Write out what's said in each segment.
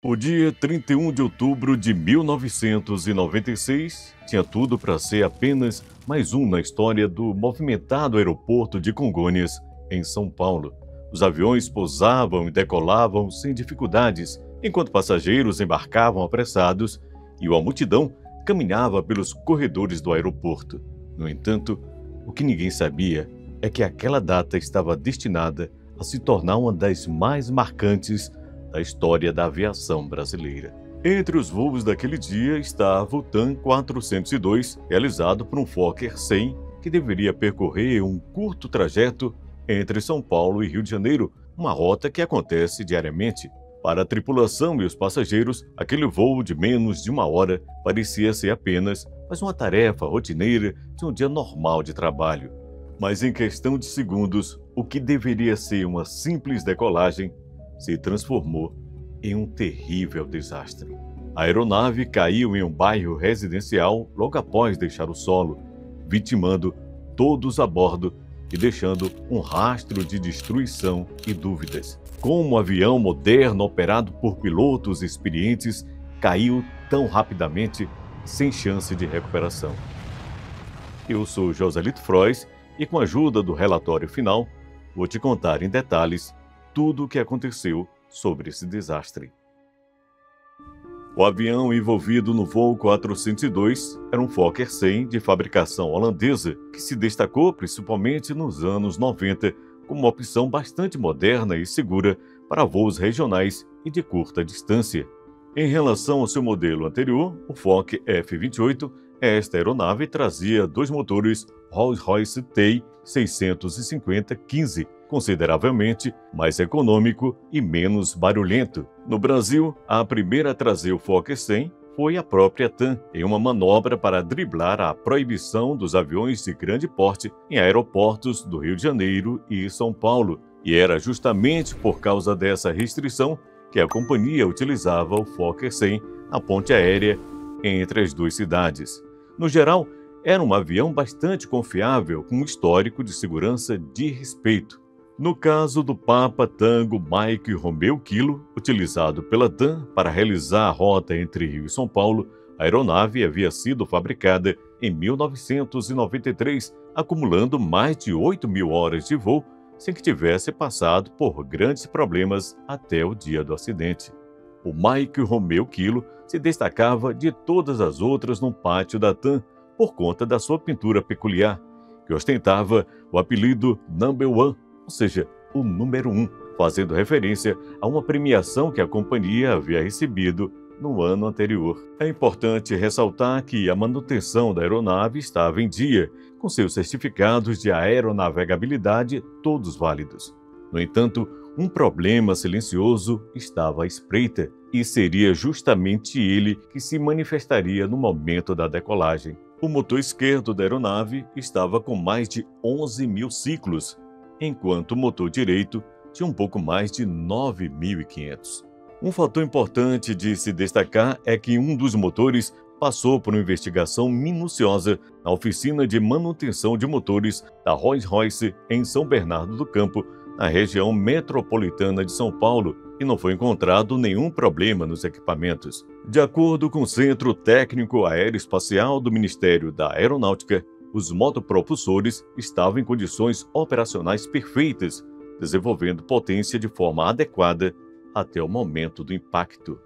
O dia 31 de outubro de 1996 tinha tudo para ser apenas mais um na história do movimentado aeroporto de Congonhas, em São Paulo. Os aviões pousavam e decolavam sem dificuldades, enquanto passageiros embarcavam apressados e uma multidão caminhava pelos corredores do aeroporto. No entanto, o que ninguém sabia é que aquela data estava destinada a se tornar uma das mais marcantes da história da aviação brasileira. Entre os voos daquele dia estava o TAM 402, realizado por um Fokker 100, que deveria percorrer um curto trajeto entre São Paulo e Rio de Janeiro, uma rota que acontece diariamente. Para a tripulação e os passageiros, aquele voo de menos de uma hora parecia ser apenas mais uma tarefa rotineira de um dia normal de trabalho. Mas em questão de segundos, o que deveria ser uma simples decolagem se transformou em um terrível desastre. A aeronave caiu em um bairro residencial logo após deixar o solo, vitimando todos a bordo e deixando um rastro de destruição e dúvidas. Como um avião moderno operado por pilotos experientes caiu tão rapidamente, sem chance de recuperação? Eu sou Joselito Frois e, com a ajuda do relatório final, vou te contar em detalhes tudo o que aconteceu sobre esse desastre. O avião envolvido no voo 402 era um Fokker 100 de fabricação holandesa, que se destacou principalmente nos anos 90 como uma opção bastante moderna e segura para voos regionais e de curta distância. Em relação ao seu modelo anterior, o Fokker F-28, esta aeronave trazia dois motores Rolls-Royce TEI 650-15, consideravelmente mais econômico e menos barulhento. No Brasil, a primeira a trazer o Fokker 100 foi a própria TAM, em uma manobra para driblar a proibição dos aviões de grande porte em aeroportos do Rio de Janeiro e São Paulo. E era justamente por causa dessa restrição que a companhia utilizava o Fokker 100 na ponte aérea entre as duas cidades. No geral, era um avião bastante confiável, com um histórico de segurança de respeito. No caso do Papa Tango Mike Romeo Kilo, utilizado pela TAM para realizar a rota entre Rio e São Paulo, a aeronave havia sido fabricada em 1993, acumulando mais de 8.000 horas de voo, sem que tivesse passado por grandes problemas até o dia do acidente. O Mike Romeo Kilo se destacava de todas as outras no pátio da TAM por conta da sua pintura peculiar, que ostentava o apelido Number One, ou seja, o número 1, fazendo referência a uma premiação que a companhia havia recebido no ano anterior. É importante ressaltar que a manutenção da aeronave estava em dia, com seus certificados de aeronavegabilidade todos válidos. No entanto, um problema silencioso estava à espreita, e seria justamente ele que se manifestaria no momento da decolagem. O motor esquerdo da aeronave estava com mais de 11.000 ciclos, enquanto o motor direito tinha um pouco mais de 9.500. Um fator importante de se destacar é que um dos motores passou por uma investigação minuciosa na oficina de manutenção de motores da Rolls-Royce em São Bernardo do Campo, na região metropolitana de São Paulo, e não foi encontrado nenhum problema nos equipamentos. De acordo com o Centro Técnico Aeroespacial do Ministério da Aeronáutica, os motopropulsores estavam em condições operacionais perfeitas, desenvolvendo potência de forma adequada até o momento do impacto.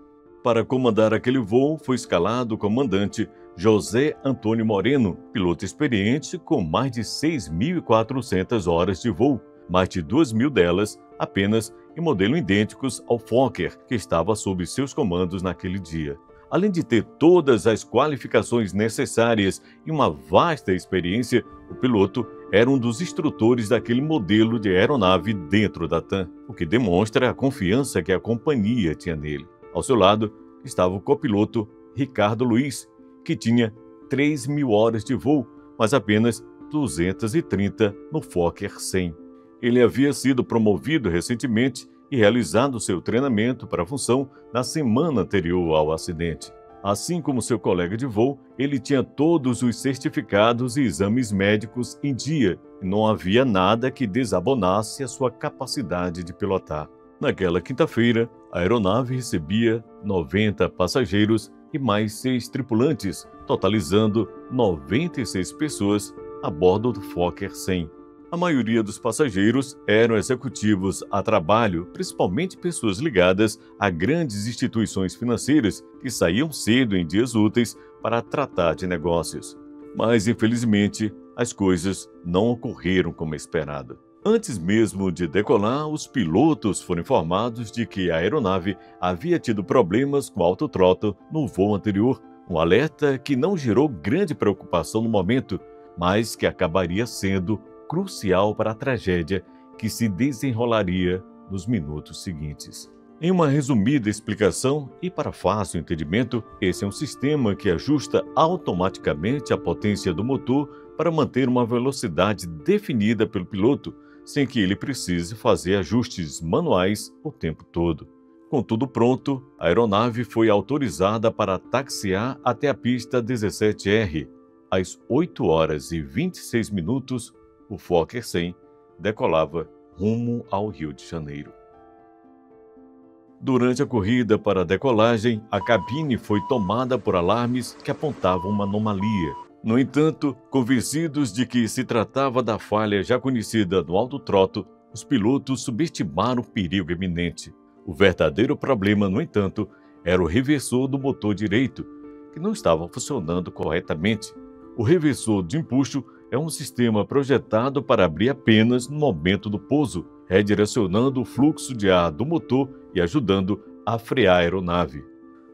Para comandar aquele voo, foi escalado o comandante José Antônio Moreno, piloto experiente com mais de 6.400 horas de voo, mais de 2.000 delas apenas em modelos idênticos ao Fokker, que estava sob seus comandos naquele dia. Além de ter todas as qualificações necessárias e uma vasta experiência, o piloto era um dos instrutores daquele modelo de aeronave dentro da TAM, o que demonstra a confiança que a companhia tinha nele. Ao seu lado estava o copiloto Ricardo Luiz, que tinha 3.000 horas de voo, mas apenas 230 no Fokker 100. Ele havia sido promovido recentemente e realizado seu treinamento para a função na semana anterior ao acidente. Assim como seu colega de voo, ele tinha todos os certificados e exames médicos em dia e não havia nada que desabonasse a sua capacidade de pilotar. Naquela quinta-feira, a aeronave recebia 90 passageiros e mais 6 tripulantes, totalizando 96 pessoas a bordo do Fokker 100. A maioria dos passageiros eram executivos a trabalho, principalmente pessoas ligadas a grandes instituições financeiras que saíam cedo em dias úteis para tratar de negócios. Mas, infelizmente, as coisas não ocorreram como esperado. Antes mesmo de decolar, os pilotos foram informados de que a aeronave havia tido problemas com o autothrottle no voo anterior, um alerta que não gerou grande preocupação no momento, mas que acabaria sendo crucial para a tragédia que se desenrolaria nos minutos seguintes. Em uma resumida explicação e para fácil entendimento, esse é um sistema que ajusta automaticamente a potência do motor para manter uma velocidade definida pelo piloto, sem que ele precise fazer ajustes manuais o tempo todo. Com tudo pronto, a aeronave foi autorizada para taxiar até a pista 17R. Às 8 horas e 26 minutos, o Fokker 100 decolava rumo ao Rio de Janeiro. Durante a corrida para a decolagem, a cabine foi tomada por alarmes que apontavam uma anomalia. No entanto, convencidos de que se tratava da falha já conhecida no autothrottle, os pilotos subestimaram o perigo iminente. O verdadeiro problema, no entanto, era o reversor do motor direito, que não estava funcionando corretamente. O reversor de empuxo é um sistema projetado para abrir apenas no momento do pouso, redirecionando o fluxo de ar do motor e ajudando a frear a aeronave.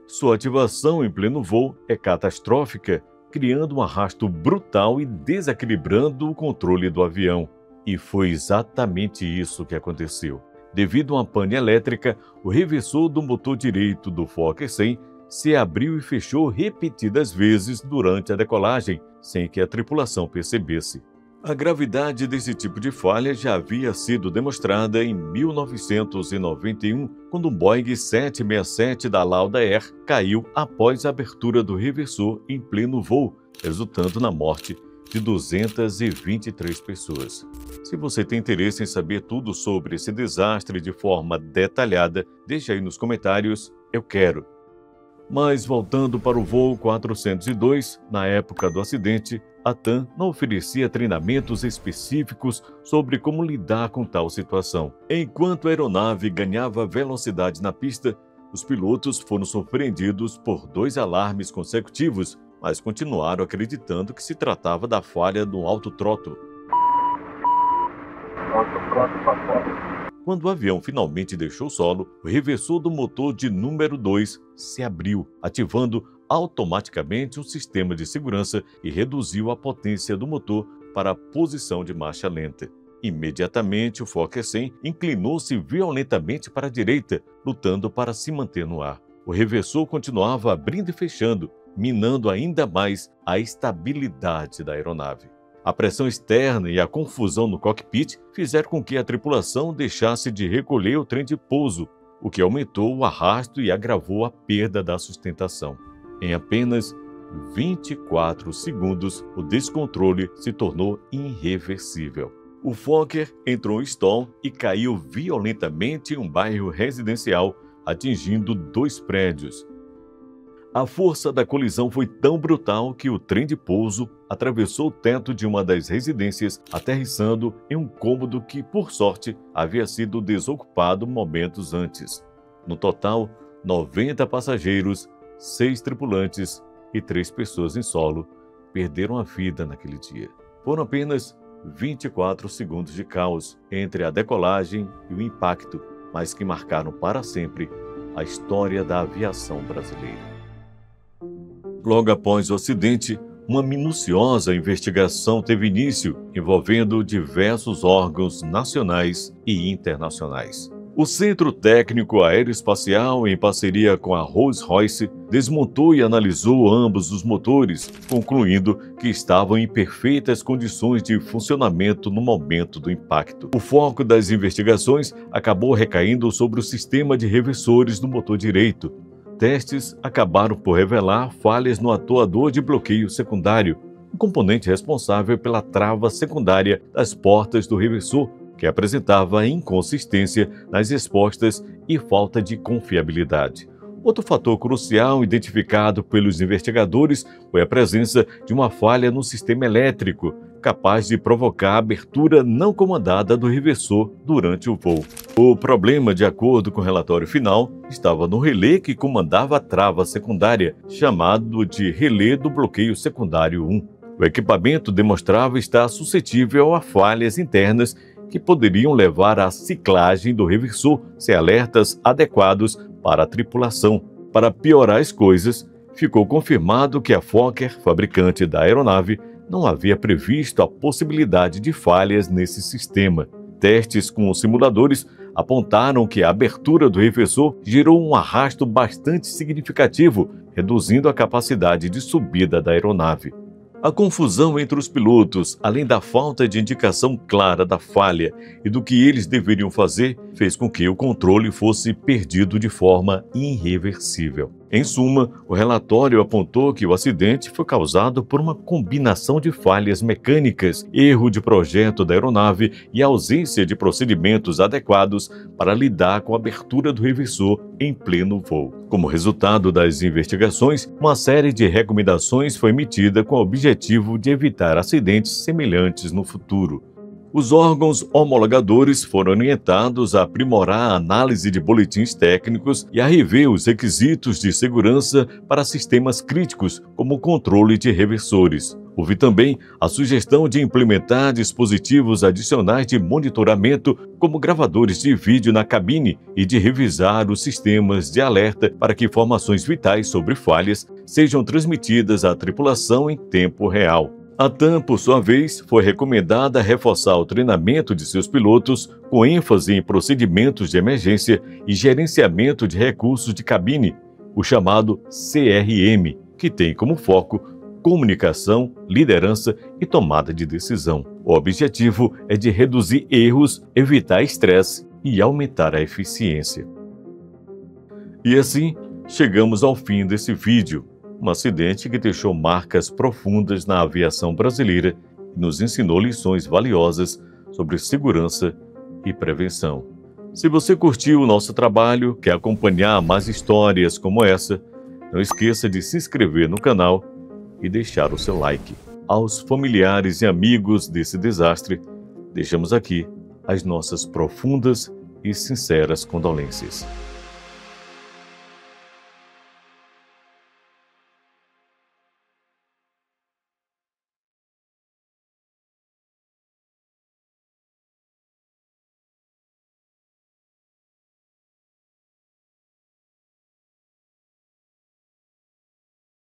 Sua ativação em pleno voo é catastrófica, criando um arrasto brutal e desequilibrando o controle do avião. E foi exatamente isso que aconteceu. Devido a uma pane elétrica, o reversor do motor direito do Fokker 100 se abriu e fechou repetidas vezes durante a decolagem, sem que a tripulação percebesse. A gravidade desse tipo de falha já havia sido demonstrada em 1991, quando um Boeing 767 da Lauda Air caiu após a abertura do reversor em pleno voo, resultando na morte de 223 pessoas. Se você tem interesse em saber tudo sobre esse desastre de forma detalhada, deixe aí nos comentários, eu quero. Mas voltando para o voo 402, na época do acidente, a TAM não oferecia treinamentos específicos sobre como lidar com tal situação. Enquanto a aeronave ganhava velocidade na pista, os pilotos foram surpreendidos por 2 alarmes consecutivos, mas continuaram acreditando que se tratava da falha do autothrottle. Quando o avião finalmente deixou o solo, o reversor do motor de número 2 se abriu, ativando automaticamente um sistema de segurança e reduziu a potência do motor para a posição de marcha lenta. Imediatamente, o Fokker 100 inclinou-se violentamente para a direita, lutando para se manter no ar. O reversor continuava abrindo e fechando, minando ainda mais a estabilidade da aeronave. A pressão externa e a confusão no cockpit fizeram com que a tripulação deixasse de recolher o trem de pouso, o que aumentou o arrasto e agravou a perda da sustentação. Em apenas 24 segundos, o descontrole se tornou irreversível. O Fokker entrou em stall e caiu violentamente em um bairro residencial, atingindo 2 prédios. A força da colisão foi tão brutal que o trem de pouso atravessou o teto de uma das residências, aterrissando em um cômodo que, por sorte, havia sido desocupado momentos antes. No total, 90 passageiros, 6 tripulantes e 3 pessoas em solo perderam a vida naquele dia. Foram apenas 24 segundos de caos entre a decolagem e o impacto, mas que marcaram para sempre a história da aviação brasileira. Logo após o acidente, uma minuciosa investigação teve início, envolvendo diversos órgãos nacionais e internacionais. O Centro Técnico Aeroespacial, em parceria com a Rolls-Royce, desmontou e analisou ambos os motores, concluindo que estavam em perfeitas condições de funcionamento no momento do impacto. O foco das investigações acabou recaindo sobre o sistema de reversores do motor direito. Testes acabaram por revelar falhas no atuador de bloqueio secundário, um componente responsável pela trava secundária das portas do reversor, que apresentava inconsistência nas respostas e falta de confiabilidade. Outro fator crucial identificado pelos investigadores foi a presença de uma falha no sistema elétrico, capaz de provocar a abertura não comandada do reversor durante o voo. O problema, de acordo com o relatório final, estava no relé que comandava a trava secundária, chamado de relé do bloqueio secundário 1. O equipamento demonstrava estar suscetível a falhas internas que poderiam levar à ciclagem do reversor sem alertas adequados para a tripulação. Para piorar as coisas, ficou confirmado que a Fokker, fabricante da aeronave, não havia previsto a possibilidade de falhas nesse sistema. Testes com os simuladores apontaram que a abertura do reversor gerou um arrasto bastante significativo, reduzindo a capacidade de subida da aeronave. A confusão entre os pilotos, além da falta de indicação clara da falha e do que eles deveriam fazer, fez com que o controle fosse perdido de forma irreversível. Em suma, o relatório apontou que o acidente foi causado por uma combinação de falhas mecânicas, erro de projeto da aeronave e ausência de procedimentos adequados para lidar com a abertura do reversor em pleno voo. Como resultado das investigações, uma série de recomendações foi emitida com o objetivo de evitar acidentes semelhantes no futuro. Os órgãos homologadores foram orientados a aprimorar a análise de boletins técnicos e a rever os requisitos de segurança para sistemas críticos, como o controle de reversores. Houve também a sugestão de implementar dispositivos adicionais de monitoramento, como gravadores de vídeo na cabine, e de revisar os sistemas de alerta para que informações vitais sobre falhas sejam transmitidas à tripulação em tempo real. A TAM, por sua vez, foi recomendada a reforçar o treinamento de seus pilotos com ênfase em procedimentos de emergência e gerenciamento de recursos de cabine, o chamado CRM, que tem como foco comunicação, liderança e tomada de decisão. O objetivo é de reduzir erros, evitar estresse e aumentar a eficiência. E assim, chegamos ao fim desse vídeo. Um acidente que deixou marcas profundas na aviação brasileira e nos ensinou lições valiosas sobre segurança e prevenção. Se você curtiu o nosso trabalho, quer acompanhar mais histórias como essa, não esqueça de se inscrever no canal e deixar o seu like. Aos familiares e amigos desse desastre, deixamos aqui as nossas profundas e sinceras condolências.